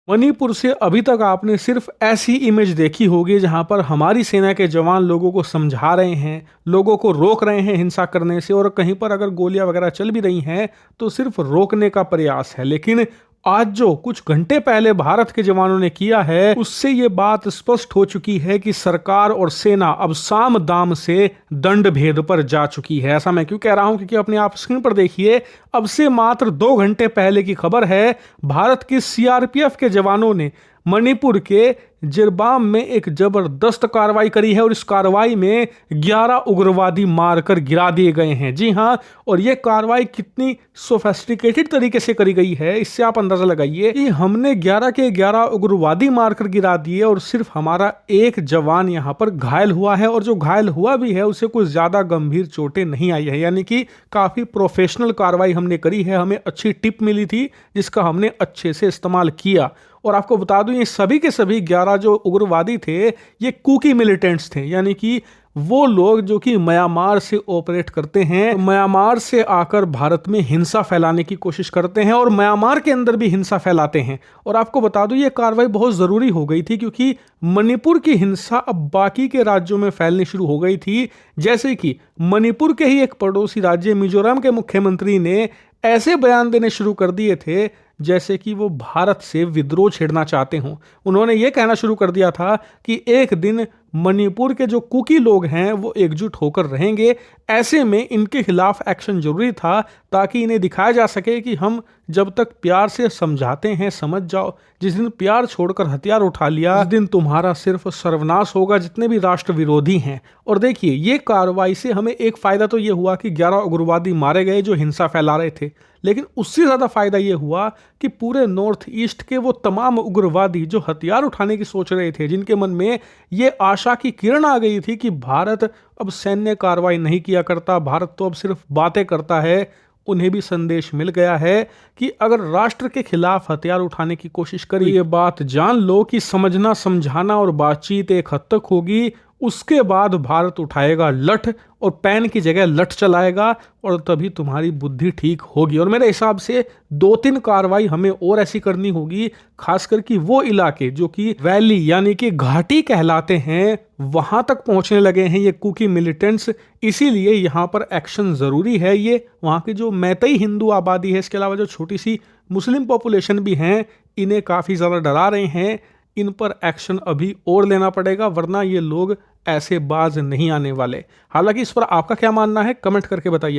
मणिपुर से अभी तक आपने सिर्फ ऐसी इमेज देखी होगी जहां पर हमारी सेना के जवान लोगों को समझा रहे हैं, लोगों को रोक रहे हैं हिंसा करने से, और कहीं पर अगर गोलियां वगैरह चल भी रही हैं तो सिर्फ रोकने का प्रयास है। लेकिन आज जो कुछ घंटे पहले भारत के जवानों ने किया है, उससे ये बात स्पष्ट हो चुकी है कि सरकार और सेना अब साम दाम से दंड भेद पर जा चुकी है। ऐसा मैं क्यों कह रहा हूं, क्योंकि अपने आप स्क्रीन पर देखिए, अब से मात्र 2 घंटे पहले की खबर है। भारत की सीआरपीएफ के जवानों ने मणिपुर के जिरबाम में एक जबरदस्त कार्रवाई करी है और इस कार्रवाई में 11 उग्रवादी मारकर गिरा दिए गए हैं। जी हां, और यह कार्रवाई कितनी सोफिस्टिकेटेड तरीके से करी गई है, इससे आप अंदाजा लगाइए कि हमने 11 के 11 उग्रवादी मारकर गिरा दिए और सिर्फ हमारा एक जवान यहां पर घायल हुआ है, और जो घायल हुआ भी है उसे कुछ ज्यादा गंभीर चोटें नहीं आई है। यानी कि काफी प्रोफेशनल कार्रवाई हमने करी है। हमें अच्छी टिप मिली थी जिसका हमने अच्छे से इस्तेमाल किया। और आपको बता दूं, ये सभी के सभी 11 जो उग्रवादी थे, ये कुकी मिलिटेंट्स थे, यानी कि वो लोग जो कि म्यांमार से ऑपरेट करते हैं, म्यांमार से आकर भारत में हिंसा फैलाने की कोशिश करते हैं और म्यांमार के अंदर भी हिंसा फैलाते हैं। और आपको बता दूं, ये कार्रवाई बहुत जरूरी हो गई थी क्योंकि मणिपुर की हिंसा अब बाकी के राज्यों में फैलनी शुरू हो गई थी। जैसे कि मणिपुर के ही एक पड़ोसी राज्य मिजोरम के मुख्यमंत्री ने ऐसे बयान देने शुरू कर दिए थे जैसे कि वो भारत से विद्रोह छेड़ना चाहते हों। उन्होंने ये कहना शुरू कर दिया था कि एक दिन मणिपुर के जो कुकी लोग हैं वो एकजुट होकर रहेंगे। ऐसे में इनके खिलाफ एक्शन जरूरी था ताकि इन्हें दिखाया जा सके कि हम जब तक प्यार से समझाते हैं, समझ जाओ, जिस दिन प्यार छोड़कर हथियार उठा लिया, उस दिन तुम्हारा सिर्फ सर्वनाश होगा, जितने भी राष्ट्र विरोधी हैं। और देखिए, ये कार्रवाई से हमें एक फायदा तो ये हुआ कि 11 उग्रवादी मारे गए जो हिंसा फैला रहे थे, लेकिन उससे ज्यादा फायदा ये हुआ कि पूरे नॉर्थ ईस्ट के वो तमाम उग्रवादी जो हथियार उठाने की सोच रहे थे, जिनके मन में ये आशा की किरण आ गई थी कि भारत अब सैन्य कार्रवाई नहीं किया करता, भारत तो अब सिर्फ बातें करता है, उन्हें भी संदेश मिल गया है कि अगर राष्ट्र के खिलाफ हथियार उठाने की कोशिश करी, ये बात जान लो कि समझना, समझाना और बातचीत एक हद तक होगी। उसके बाद भारत उठाएगा लठ और पैन की जगह लठ चलाएगा, और तभी तुम्हारी बुद्धि ठीक होगी। और मेरे हिसाब से 2-3 कार्रवाई हमें और ऐसी करनी होगी, खासकर कि वो इलाके जो कि वैली यानी कि घाटी कहलाते हैं, वहां तक पहुंचने लगे हैं ये कुकी मिलिटेंट्स। इसीलिए यहां पर एक्शन जरूरी है। ये वहां की जो मैतई हिंदू आबादी है, इसके अलावा जो छोटी सी मुस्लिम पॉपुलेशन भी हैं, इन्हें काफी ज्यादा डरा रहे हैं। इन पर एक्शन अभी और लेना पड़ेगा, वरना ये लोग ऐसे बाज नहीं आने वाले। हालांकि इस पर आपका क्या मानना है, कमेंट करके बताइए।